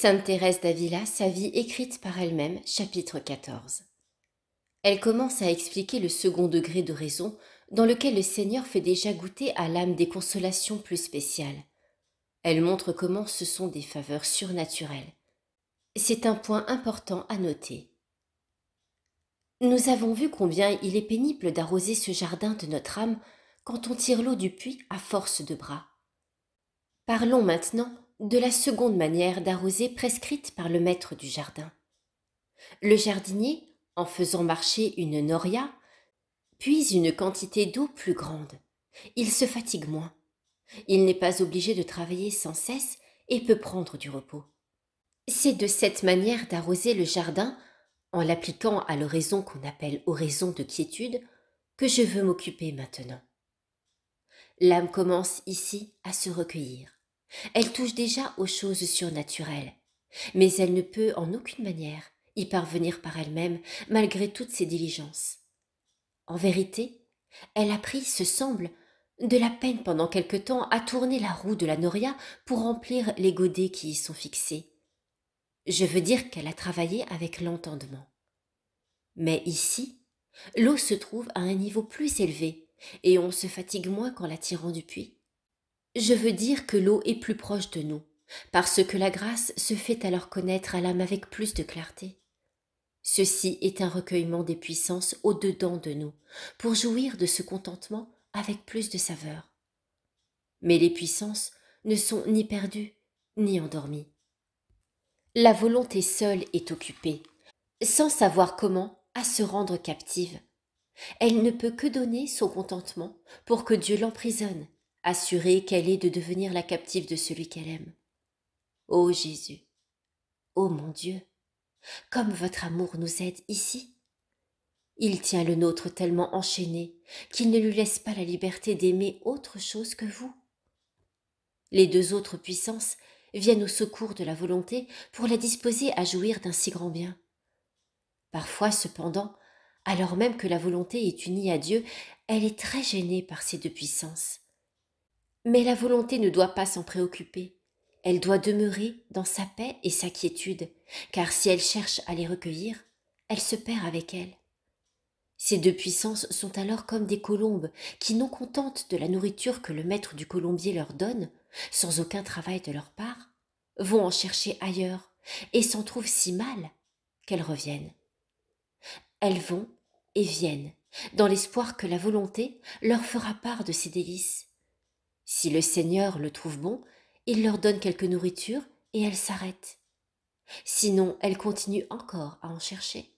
Sainte Thérèse d'Avila, sa vie écrite par elle-même, chapitre 14. Elle commence à expliquer le second degré de raison dans lequel le Seigneur fait déjà goûter à l'âme des consolations plus spéciales. Elle montre comment ce sont des faveurs surnaturelles. C'est un point important à noter. Nous avons vu combien il est pénible d'arroser ce jardin de notre âme quand on tire l'eau du puits à force de bras. Parlons maintenant de la seconde manière d'arroser prescrite par le maître du jardin. Le jardinier, en faisant marcher une noria, puise une quantité d'eau plus grande. Il se fatigue moins. Il n'est pas obligé de travailler sans cesse et peut prendre du repos. C'est de cette manière d'arroser le jardin, en l'appliquant à l'oraison qu'on appelle oraison de quiétude, que je veux m'occuper maintenant. L'âme commence ici à se recueillir. Elle touche déjà aux choses surnaturelles, mais elle ne peut en aucune manière y parvenir par elle-même malgré toutes ses diligences. En vérité, elle a pris, ce semble, de la peine pendant quelque temps à tourner la roue de la noria pour remplir les godets qui y sont fixés. Je veux dire qu'elle a travaillé avec l'entendement. Mais ici, l'eau se trouve à un niveau plus élevé et on se fatigue moins qu'en la tirant du puits. Je veux dire que l'eau est plus proche de nous, parce que la grâce se fait alors connaître à l'âme avec plus de clarté. Ceci est un recueillement des puissances au-dedans de nous, pour jouir de ce contentement avec plus de saveur. Mais les puissances ne sont ni perdues, ni endormies. La volonté seule est occupée, sans savoir comment, à se rendre captive. Elle ne peut que donner son contentement pour que Dieu l'emprisonne, assurée qu'elle est de devenir la captive de celui qu'elle aime. Ô Jésus, ô mon Dieu, comme votre amour nous aide ici. Il tient le nôtre tellement enchaîné qu'il ne lui laisse pas la liberté d'aimer autre chose que vous. Les deux autres puissances viennent au secours de la volonté pour la disposer à jouir d'un si grand bien. Parfois, cependant, alors même que la volonté est unie à Dieu, elle est très gênée par ces deux puissances. Mais la volonté ne doit pas s'en préoccuper. Elle doit demeurer dans sa paix et sa quiétude, car si elle cherche à les recueillir, elle se perd avec elles. Ces deux puissances sont alors comme des colombes qui, non contentes de la nourriture que le maître du colombier leur donne, sans aucun travail de leur part, vont en chercher ailleurs et s'en trouvent si mal qu'elles reviennent. Elles vont et viennent, dans l'espoir que la volonté leur fera part de ces délices. Si le Seigneur le trouve bon, il leur donne quelque nourriture et elles s'arrêtent. Sinon, elles continuent encore à en chercher.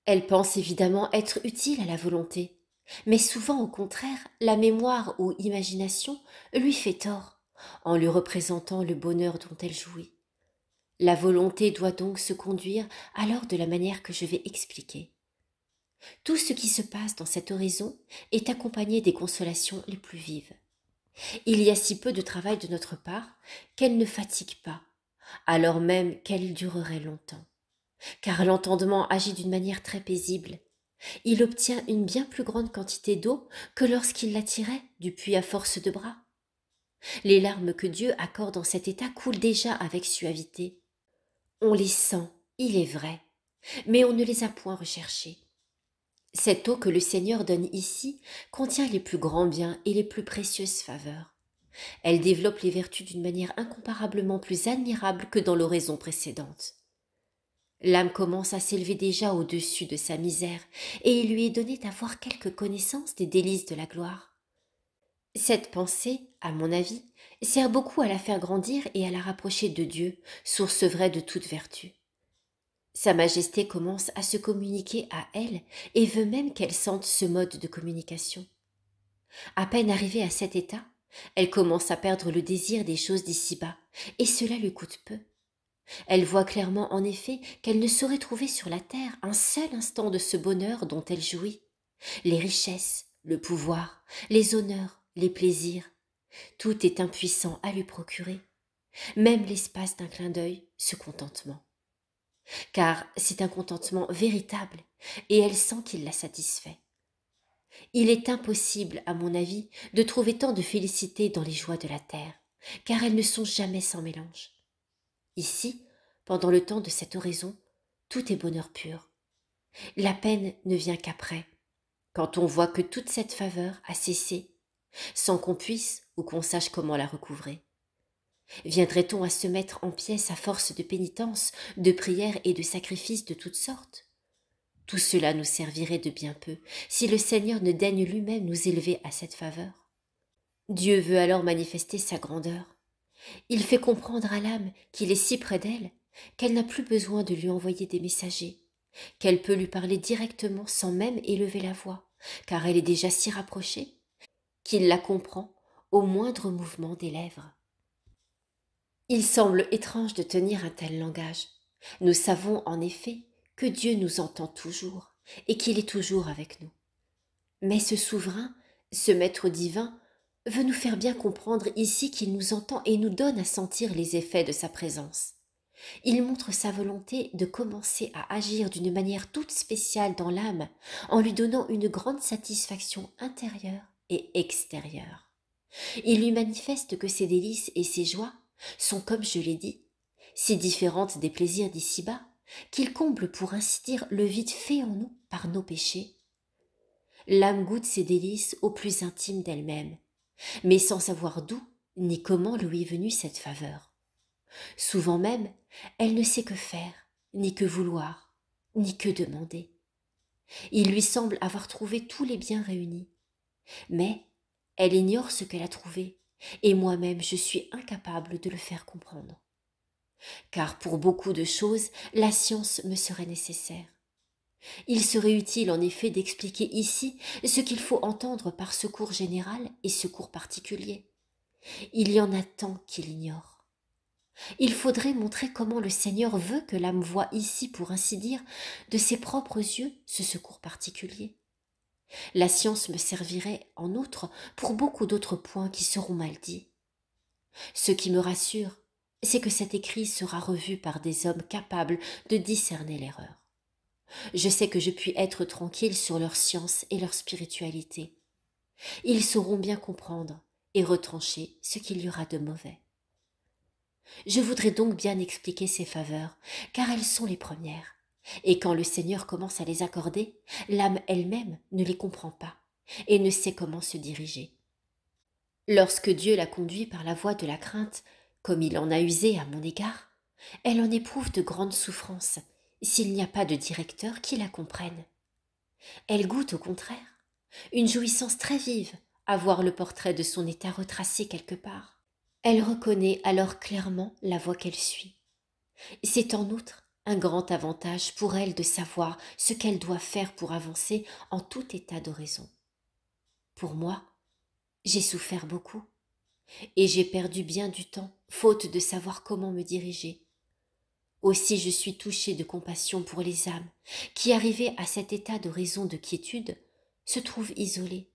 Elles pensent évidemment être utiles à la volonté, mais souvent au contraire, la mémoire ou imagination lui fait tort, en lui représentant le bonheur dont elle jouit. La volonté doit donc se conduire alors de la manière que je vais expliquer. Tout ce qui se passe dans cette oraison est accompagné des consolations les plus vives. Il y a si peu de travail de notre part qu'elle ne fatigue pas, alors même qu'elle durerait longtemps. Car l'entendement agit d'une manière très paisible. Il obtient une bien plus grande quantité d'eau que lorsqu'il la tirait du puits à force de bras. Les larmes que Dieu accorde en cet état coulent déjà avec suavité. On les sent, il est vrai, mais on ne les a point recherchées. Cette eau que le Seigneur donne ici contient les plus grands biens et les plus précieuses faveurs. Elle développe les vertus d'une manière incomparablement plus admirable que dans l'oraison précédente. L'âme commence à s'élever déjà au-dessus de sa misère, et il lui est donné d'avoir quelque connaissance des délices de la gloire. Cette pensée, à mon avis, sert beaucoup à la faire grandir et à la rapprocher de Dieu, source vraie de toute vertu. Sa Majesté commence à se communiquer à elle et veut même qu'elle sente ce mode de communication. À peine arrivée à cet état, elle commence à perdre le désir des choses d'ici-bas, et cela lui coûte peu. Elle voit clairement en effet qu'elle ne saurait trouver sur la terre un seul instant de ce bonheur dont elle jouit. Les richesses, le pouvoir, les honneurs, les plaisirs, tout est impuissant à lui procurer, même l'espace d'un clin d'œil, ce contentement. Car c'est un contentement véritable, et elle sent qu'il la satisfait. Il est impossible, à mon avis, de trouver tant de félicité dans les joies de la terre, car elles ne sont jamais sans mélange. Ici, Pendant le temps de cette oraison, tout est bonheur pur. La peine ne vient qu'après, quand on voit que toute cette faveur a cessé, sans qu'on puisse ou qu'on sache comment la recouvrer. Viendrait-on à se mettre en pièces à force de pénitence, de prières et de sacrifices de toutes sortes? Tout cela nous servirait de bien peu, si le Seigneur ne daigne lui-même nous élever à cette faveur. Dieu veut alors manifester sa grandeur. Il fait comprendre à l'âme qu'il est si près d'elle, qu'elle n'a plus besoin de lui envoyer des messagers, qu'elle peut lui parler directement sans même élever la voix, car elle est déjà si rapprochée, qu'il la comprend au moindre mouvement des lèvres. Il semble étrange de tenir un tel langage. Nous savons en effet que Dieu nous entend toujours et qu'il est toujours avec nous. Mais ce souverain, ce maître divin, veut nous faire bien comprendre ici qu'il nous entend et nous donne à sentir les effets de sa présence. Il montre sa volonté de commencer à agir d'une manière toute spéciale dans l'âme en lui donnant une grande satisfaction intérieure et extérieure. Il lui manifeste que ses délices et ses joies sont, comme je l'ai dit, si différentes des plaisirs d'ici-bas, qu'il comble pour ainsi dire le vide fait en nous par nos péchés. L'âme goûte ses délices au plus intime d'elle-même, mais sans savoir d'où ni comment lui est venue cette faveur. Souvent même, elle ne sait que faire, ni que vouloir, ni que demander. Il lui semble avoir trouvé tous les biens réunis, mais elle ignore ce qu'elle a trouvé, et moi-même je suis incapable de le faire comprendre. Car pour beaucoup de choses, la science me serait nécessaire. Il serait utile en effet d'expliquer ici ce qu'il faut entendre par secours général et secours particulier. Il y en a tant qu'il ignore. Il faudrait montrer comment le Seigneur veut que l'âme voie ici, pour ainsi dire, de ses propres yeux ce secours particulier. La science me servirait, en outre, pour beaucoup d'autres points qui seront mal dits. Ce qui me rassure, c'est que cet écrit sera revu par des hommes capables de discerner l'erreur. Je sais que je puis être tranquille sur leur science et leur spiritualité. Ils sauront bien comprendre et retrancher ce qu'il y aura de mauvais. Je voudrais donc bien expliquer ces faveurs, car elles sont les premières. Et quand le Seigneur commence à les accorder, l'âme elle-même ne les comprend pas et ne sait comment se diriger. Lorsque Dieu la conduit par la voie de la crainte, comme il en a usé à mon égard, elle en éprouve de grandes souffrances, s'il n'y a pas de directeur qui la comprenne. Elle goûte au contraire une jouissance très vive à voir le portrait de son état retracé quelque part. Elle reconnaît alors clairement la voie qu'elle suit. C'est en outre un grand avantage pour elle de savoir ce qu'elle doit faire pour avancer en tout état d'oraison. Pour moi, j'ai souffert beaucoup, et j'ai perdu bien du temps, faute de savoir comment me diriger. Aussi je suis touchée de compassion pour les âmes qui, arrivées à cet état d'oraison de quiétude, se trouvent isolées.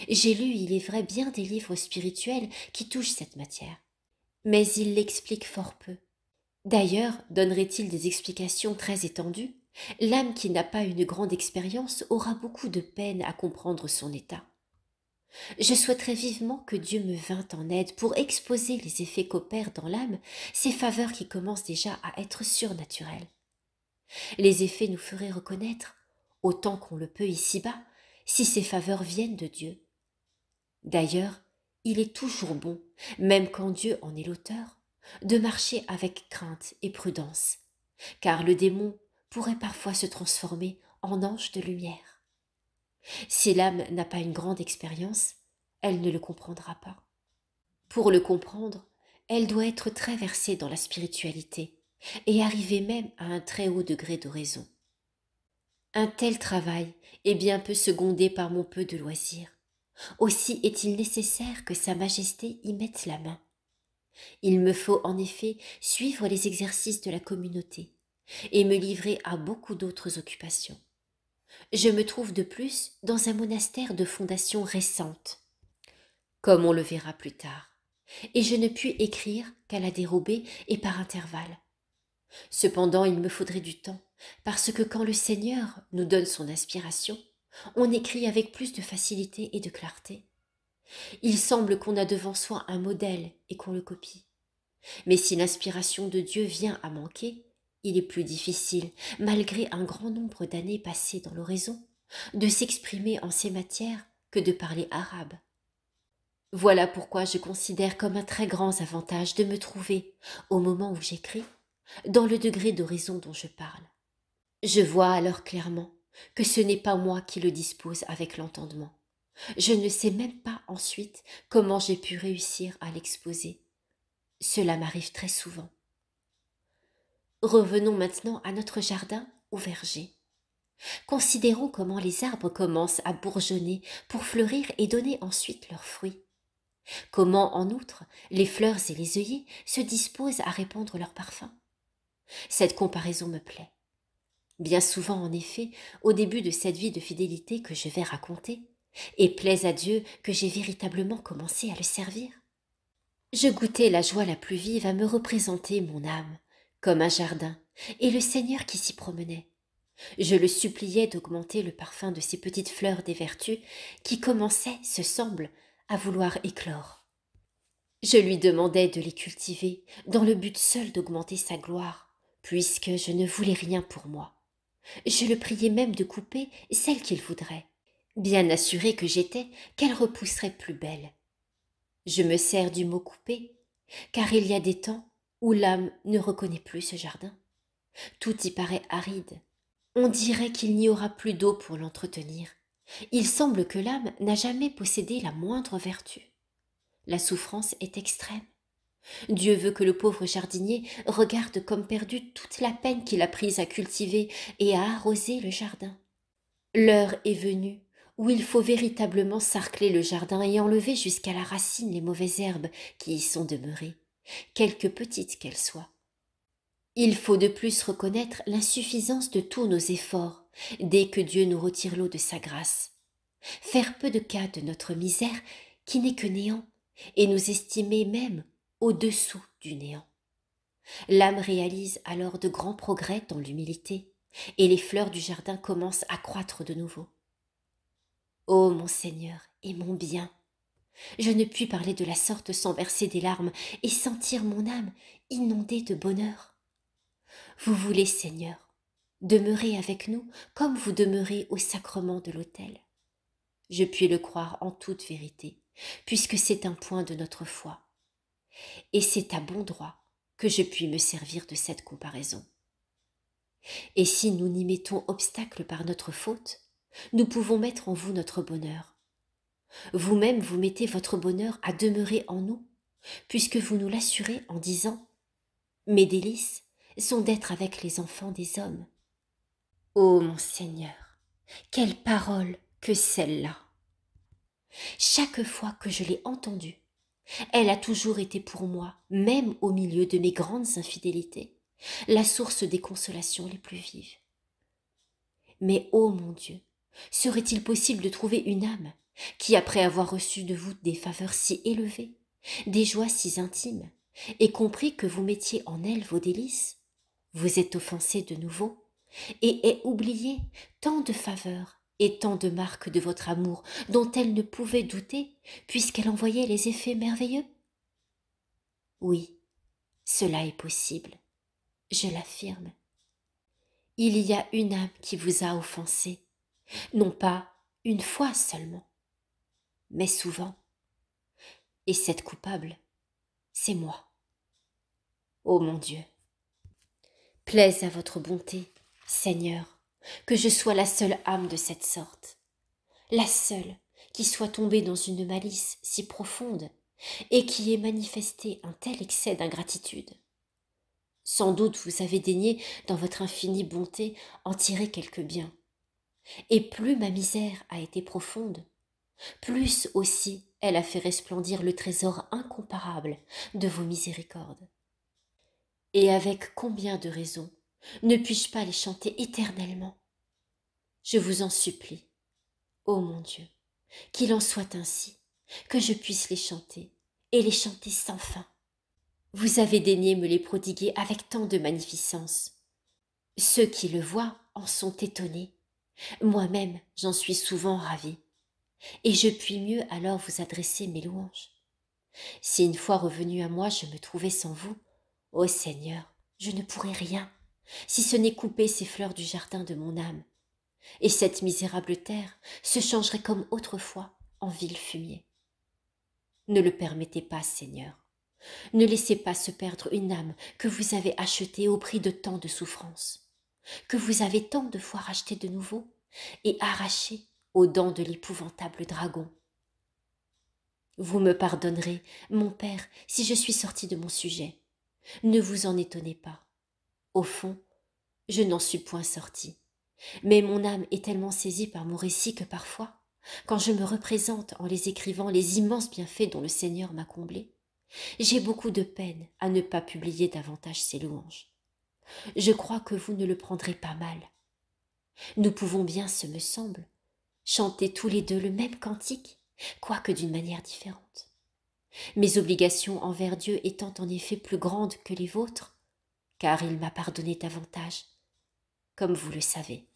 J'ai lu, il est vrai, bien des livres spirituels qui touchent cette matière, mais ils l'expliquent fort peu. D'ailleurs, donnerait-il des explications très étendues, l'âme qui n'a pas une grande expérience aura beaucoup de peine à comprendre son état. Je souhaiterais vivement que Dieu me vînt en aide pour exposer les effets qu'opèrent dans l'âme ces faveurs qui commencent déjà à être surnaturelles. Les effets nous feraient reconnaître, autant qu'on le peut ici-bas, si ces faveurs viennent de Dieu. D'ailleurs, il est toujours bon, même quand Dieu en est l'auteur, de marcher avec crainte et prudence, car le démon pourrait parfois se transformer en ange de lumière. Si l'âme n'a pas une grande expérience, elle ne le comprendra pas. Pour le comprendre, elle doit être très versée dans la spiritualité et arriver même à un très haut degré d'oraison. Un tel travail est bien peu secondé par mon peu de loisirs. Aussi est-il nécessaire que Sa Majesté y mette la main. Il me faut en effet suivre les exercices de la communauté et me livrer à beaucoup d'autres occupations. Je me trouve de plus dans un monastère de fondation récente, comme on le verra plus tard, et je ne puis écrire qu'à la dérobée et par intervalles. Cependant, il me faudrait du temps, parce que quand le Seigneur nous donne son inspiration, on écrit avec plus de facilité et de clarté. Il semble qu'on a devant soi un modèle et qu'on le copie. Mais si l'inspiration de Dieu vient à manquer, il est plus difficile, malgré un grand nombre d'années passées dans l'oraison, de s'exprimer en ces matières que de parler arabe. Voilà pourquoi je considère comme un très grand avantage de me trouver, au moment où j'écris, dans le degré d'oraison dont je parle. Je vois alors clairement que ce n'est pas moi qui le dispose avec l'entendement. Je ne sais même pas ensuite comment j'ai pu réussir à l'exposer. Cela m'arrive très souvent. Revenons maintenant à notre jardin ou verger. Considérons comment les arbres commencent à bourgeonner pour fleurir et donner ensuite leurs fruits. Comment, en outre, les fleurs et les œillets se disposent à répandre leur parfum. Cette comparaison me plaît. Bien souvent, en effet, au début de cette vie de fidélité que je vais raconter, et plaise à Dieu que j'ai véritablement commencé à le servir. Je goûtais la joie la plus vive à me représenter mon âme, comme un jardin, et le Seigneur qui s'y promenait. Je le suppliais d'augmenter le parfum de ces petites fleurs des vertus qui commençaient, se semble, à vouloir éclore. Je lui demandais de les cultiver dans le but seul d'augmenter sa gloire, puisque je ne voulais rien pour moi. Je le priais même de couper celle qu'il voudrait, bien assuré que j'étais qu'elle repousserait plus belle. Je me sers du mot couper, car il y a des temps où l'âme ne reconnaît plus ce jardin. Tout y paraît aride. On dirait qu'il n'y aura plus d'eau pour l'entretenir. Il semble que l'âme n'a jamais possédé la moindre vertu. La souffrance est extrême. Dieu veut que le pauvre jardinier regarde comme perdu toute la peine qu'il a prise à cultiver et à arroser le jardin. L'heure est venue où il faut véritablement sarcler le jardin et enlever jusqu'à la racine les mauvaises herbes qui y sont demeurées, quelque petites qu'elles soient. Il faut de plus reconnaître l'insuffisance de tous nos efforts dès que Dieu nous retire l'eau de sa grâce. Faire peu de cas de notre misère qui n'est que néant et nous estimer même au-dessous du néant. L'âme réalise alors de grands progrès dans l'humilité et les fleurs du jardin commencent à croître de nouveau. Ô mon Seigneur et mon bien, je ne puis parler de la sorte sans verser des larmes et sentir mon âme inondée de bonheur. Vous voulez, Seigneur, demeurer avec nous comme vous demeurez au sacrement de l'autel. Je puis le croire en toute vérité, puisque c'est un point de notre foi. Et c'est à bon droit que je puis me servir de cette comparaison. Et si nous n'y mettons obstacle par notre faute, nous pouvons mettre en vous notre bonheur. Vous-même vous mettez votre bonheur à demeurer en nous, puisque vous nous l'assurez en disant « Mes délices sont d'être avec les enfants des hommes ». Ô mon Seigneur, quelle parole que celle-là! Chaque fois que je l'ai entendue, elle a toujours été pour moi, même au milieu de mes grandes infidélités, la source des consolations les plus vives. Mais ô mon Dieu, serait-il possible de trouver une âme qui, après avoir reçu de vous des faveurs si élevées, des joies si intimes, ait compris que vous mettiez en elle vos délices, vous êtes offensé de nouveau, et ait oublié tant de faveurs et tant de marques de votre amour dont elle ne pouvait douter, puisqu'elle en voyait les effets merveilleux? Oui, cela est possible, je l'affirme. Il y a une âme qui vous a offensé, non pas une fois seulement, mais souvent. Et cette coupable, c'est moi. Ô mon Dieu, plaise à votre bonté, Seigneur, que je sois la seule âme de cette sorte, la seule qui soit tombée dans une malice si profonde et qui ait manifesté un tel excès d'ingratitude. Sans doute vous avez daigné, dans votre infinie bonté, en tirer quelque bien. Et plus ma misère a été profonde, plus aussi elle a fait resplendir le trésor incomparable de vos miséricordes. Et avec combien de raisons ne puis-je pas les chanter éternellement? Je vous en supplie, ô mon Dieu, qu'il en soit ainsi, que je puisse les chanter, et les chanter sans fin. Vous avez daigné me les prodiguer avec tant de magnificence. Ceux qui le voient en sont étonnés. Moi-même, j'en suis souvent ravie. Et je puis mieux alors vous adresser mes louanges. Si une fois revenu à moi je me trouvais sans vous, ô Seigneur, je ne pourrais rien, si ce n'est couper ces fleurs du jardin de mon âme, et cette misérable terre se changerait comme autrefois en vil fumier. Ne le permettez pas, Seigneur. Ne laissez pas se perdre une âme que vous avez achetée au prix de tant de souffrances, que vous avez tant de fois rachetée de nouveau et arrachée aux dents de l'épouvantable dragon. Vous me pardonnerez, mon Père, si je suis sorti de mon sujet. Ne vous en étonnez pas. Au fond, je n'en suis point sorti. Mais mon âme est tellement saisie par mon récit que parfois, quand je me représente en les écrivant les immenses bienfaits dont le Seigneur m'a comblé, j'ai beaucoup de peine à ne pas publier davantage ses louanges. Je crois que vous ne le prendrez pas mal. Nous pouvons bien, ce me semble, chanter tous les deux le même cantique, quoique d'une manière différente. Mes obligations envers Dieu étant en effet plus grandes que les vôtres, car il m'a pardonné davantage, comme vous le savez.